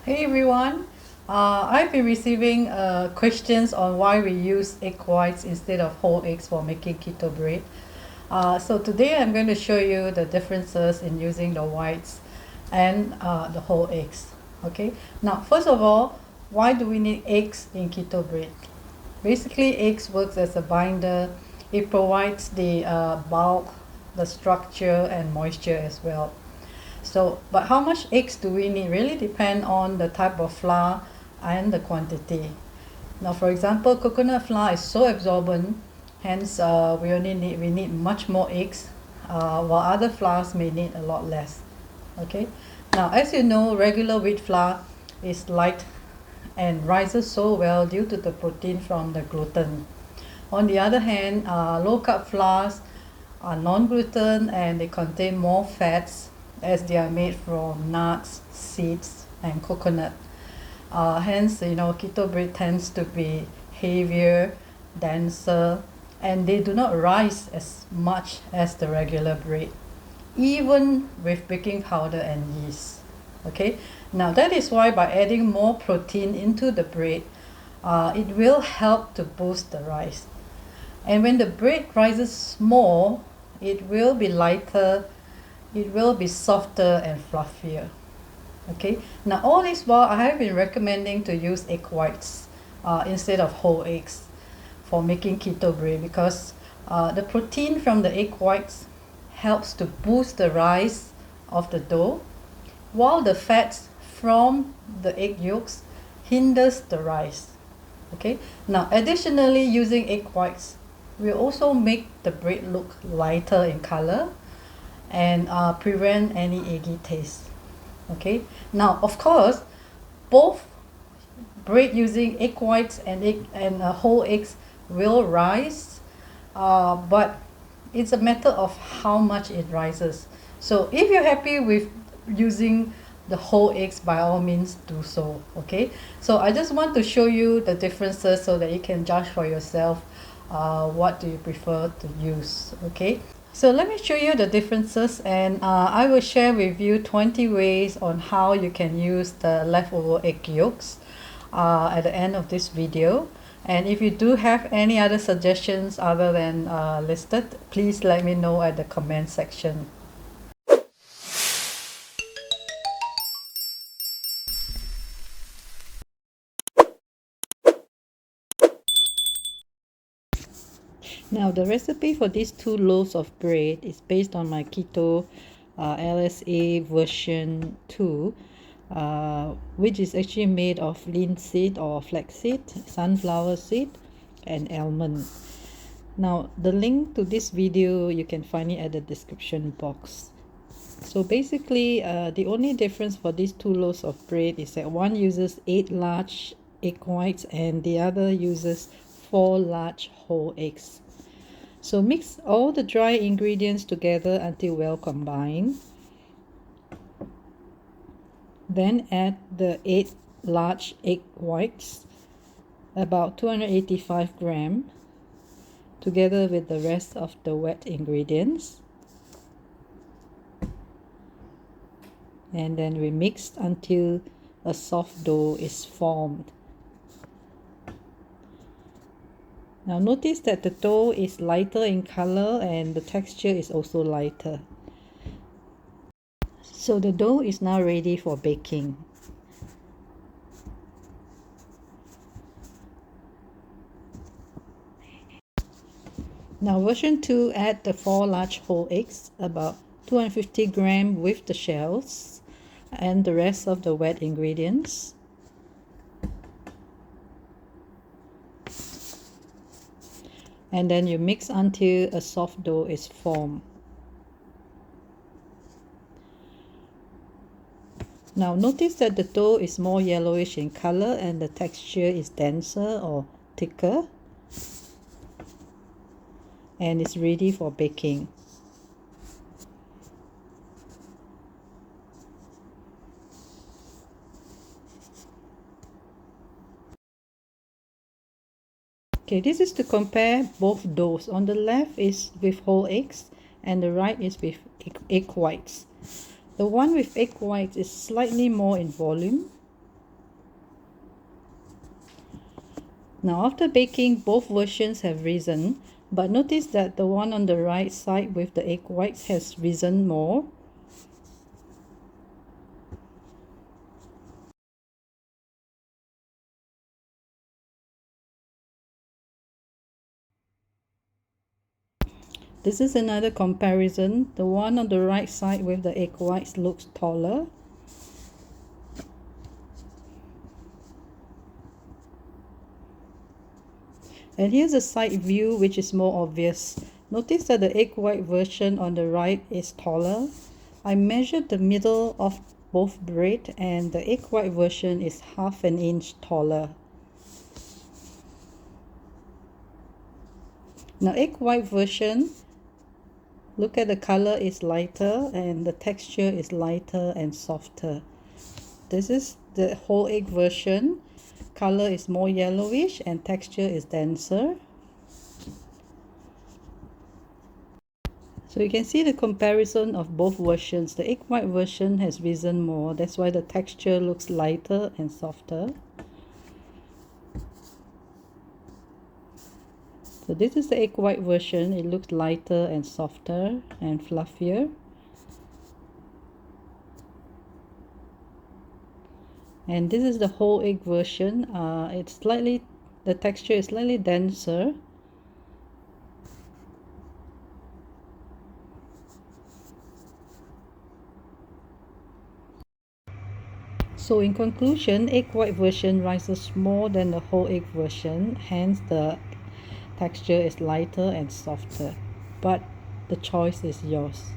Hey everyone, I've been receiving questions on why we use egg whites instead of whole eggs for making keto bread. So today I'm going to show you the differences in using the whites and the whole eggs. Okay, now first of all, why do we need eggs in keto bread? Basically, eggs works as a binder. It provides the bulk, the structure and moisture as well. So, but how much eggs do we need really depend on the type of flour and the quantity. Now, for example, coconut flour is so absorbent, hence we need much more eggs, while other flours may need a lot less. Okay. Now, as you know, regular wheat flour is light and rises so well due to the protein from the gluten. On the other hand, low carb flours are non-gluten and they contain more fats as they are made from nuts, seeds, and coconut. Hence, keto bread tends to be heavier, denser, and they do not rise as much as the regular bread, even with baking powder and yeast. Okay, now that is why by adding more protein into the bread, it will help to boost the rise. And when the bread rises more, it will be lighter, it will be softer and fluffier. Okay, now all this while I have been recommending to use egg whites instead of whole eggs for making keto bread because the protein from the egg whites helps to boost the rise of the dough, while the fats from the egg yolks hinders the rise. Okay, now additionally, using egg whites will also make the bread look lighter in color and prevent any eggy taste. Okay, now of course, both bread using egg whites and whole eggs will rise, but it's a matter of how much it rises. So if you're happy with using the whole eggs, by all means do so. Okay, so I just want to show you the differences so that you can judge for yourself what do you prefer to use. Okay, so let me show you the differences, and I will share with you 20 ways on how you can use the leftover egg yolks at the end of this video. And if you do have any other suggestions other than listed, please let me know at the comment section. Now the recipe for these 2 loaves of bread is based on my keto LSA version 2, which is actually made of linseed or flaxseed, sunflower seed, and almond. Now the link to this video you can find it at the description box. So basically the only difference for these 2 loaves of bread is that one uses 8 large egg whites and the other uses 4 large whole eggs. So mix all the dry ingredients together until well combined. Then add the 8 large egg whites, about 285 grams, together with the rest of the wet ingredients. And then we mix until a soft dough is formed. Now notice that the dough is lighter in color and the texture is also lighter. So the dough is now ready for baking. Now version 2, add the 4 large whole eggs, about 250 grams with the shells, and the rest of the wet ingredients. And then you mix until a soft dough is formed. Now notice that the dough is more yellowish in color and the texture is denser or thicker, and it's ready for baking. Okay, this is to compare both doughs. On the left is with whole eggs and the right is with egg whites. The one with egg whites is slightly more in volume, Now after baking, both versions have risen, but notice that the one on the right side with the egg whites has risen more. This is another comparison. The one on the right side with the egg whites looks taller. And here's a side view which is more obvious. Notice that the egg white version on the right is taller. I measured the middle of both bread and the egg white version is half an inch taller. Now egg white version, look at the color is lighter and the texture is lighter and softer. This is the whole egg version. Color is more yellowish and texture is denser. So you can see the comparison of both versions. The egg white version has risen more. That's why the texture looks lighter and softer. So this is the egg white version. It looks lighter and softer and fluffier. And this is the whole egg version. The texture is slightly denser. So in conclusion, egg white version rises more than the whole egg version, hence the texture is lighter and softer, but the choice is yours.